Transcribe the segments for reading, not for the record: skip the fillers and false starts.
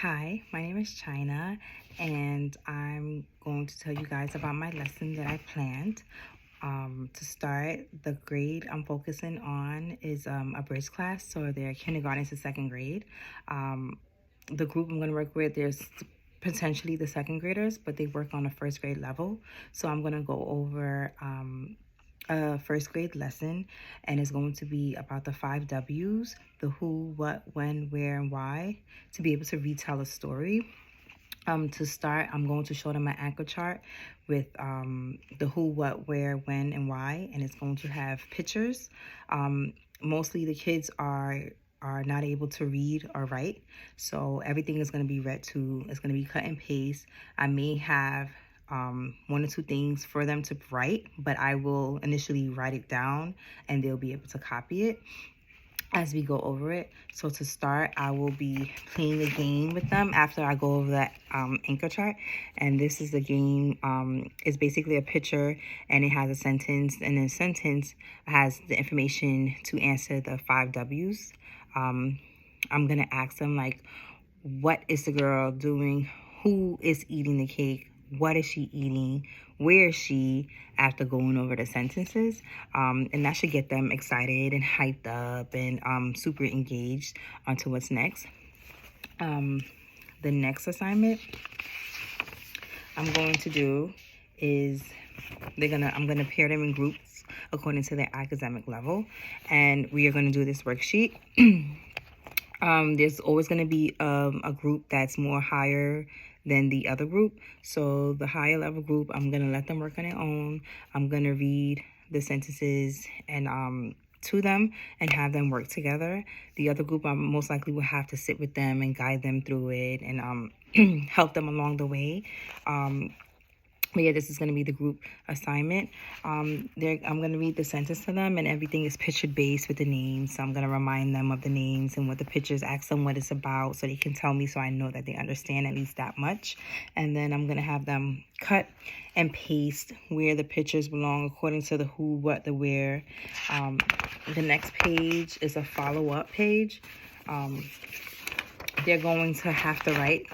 Hi, my name is China, and I'm going to tell you guys about my lesson that I planned. To start, the grade I'm focusing on is a bridge class, so they're kindergarten to second grade. The group I'm going to work with, there's potentially the second graders, but they work on a first grade level. So I'm going to go over a first grade lesson, and it's going to be about the 5 W's: the who, what, when, where, and why, to be able to retell a story. To start, I'm going to show them an anchor chart with the who, what, where, when, and why, and it's going to have pictures. Mostly the kids are not able to read or write, so everything is going to be read to. It's going to be cut and paste. I may have one or two things for them to write, but I will initially write it down and they'll be able to copy it as we go over it. So to start, I will be playing the game with them after I go over that anchor chart. And this is the game. It's basically a picture and it has a sentence, and the sentence has the information to answer the 5 W's. I'm gonna ask them, like, what is the girl doing? Who is eating the cake? What is she eating? Where is she? After going over the sentences. And that should get them excited and hyped up and super engaged onto what's next. The next assignment I'm going to do is I'm gonna pair them in groups according to their academic level, and we are gonna do this worksheet. There's always going to be a group that's more higher than the other group. So the higher level group, I'm going to let them work on their own. I'm going to read the sentences and to them and have them work together. The other group, I most likely will have to sit with them and guide them through it and help them along the way. But yeah, this is going to be the group assignment. I'm going to read the sentence to them, and everything is picture based with the names. So I'm going to remind them of the names and what the pictures, ask them what it's about so they can tell me, so I know that they understand at least that much. And then I'm going to have them cut and paste where the pictures belong according to the who, what, the where. The next page is a follow-up page. They're going to have to write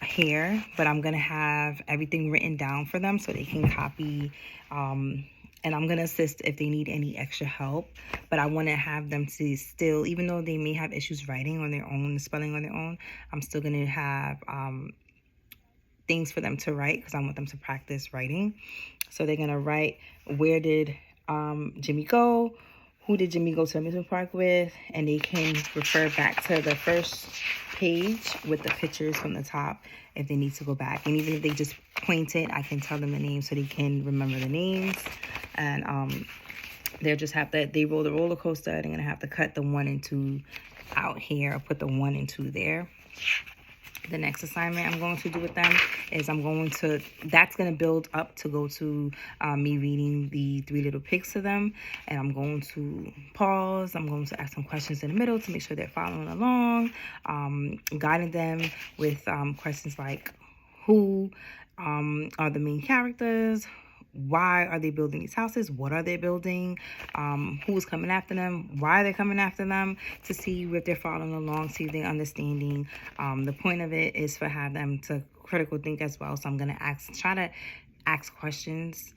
here, but I'm gonna have everything written down for them so they can copy, and I'm gonna assist if they need any extra help. But I want to have them to still, even though they may have issues writing on their own, spelling on their own, I'm still gonna have things for them to write because I want them to practice writing. So they're gonna write, where did Jimmy go? Who did Jimmy go to amusement park with? And they can refer back to the first page with the pictures from the top if they need to go back. And even if they just point it, I can tell them the names so they can remember the names. And they'll just have to, they roll the roller coaster, they're gonna have to cut the 1 and 2 out here or put the 1 and 2 there. The next assignment I'm going to do with them is that's going to build up to go to me reading the 3 Little Pigs to them. And I'm going to pause. I'm going to ask some questions in the middle to make sure they're following along, guiding them with questions like, who are the main characters? Why are they building these houses? What are they building? Who's coming after them? Why are they coming after them? To see if they're following along, see if they're understanding. The point of it is for have them to critical think as well. So I'm gonna try to ask questions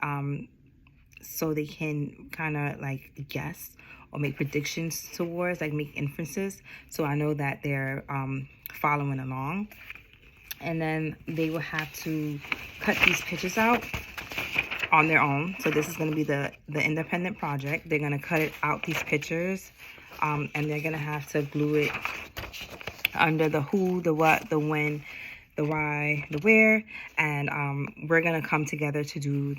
so they can kind of like guess or make predictions towards, like make inferences. So I know that they're following along. And then they will have to cut these pictures out on their own. So this is going to be the independent project. They're going to cut it out, these pictures, and they're going to have to glue it under the who, the what, the when, the why, the where, and we're going to come together to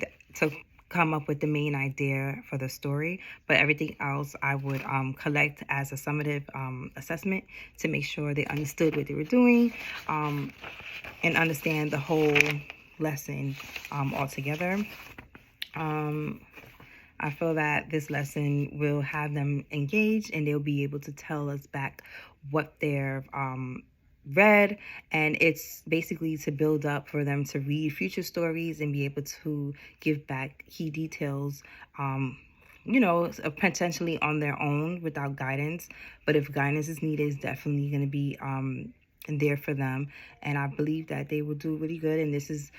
come up with the main idea for the story. But everything else I would collect as a summative assessment to make sure they understood what they were doing and understand the whole lesson altogether. I feel that this lesson will have them engaged and they'll be able to tell us back what they're read, and it's basically to build up for them to read future stories and be able to give back key details, potentially on their own without guidance. But if guidance is needed, it's definitely going to be there for them. And I believe that they will do really good. And this is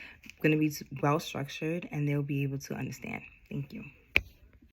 going to be well structured and they'll be able to understand. Thank you.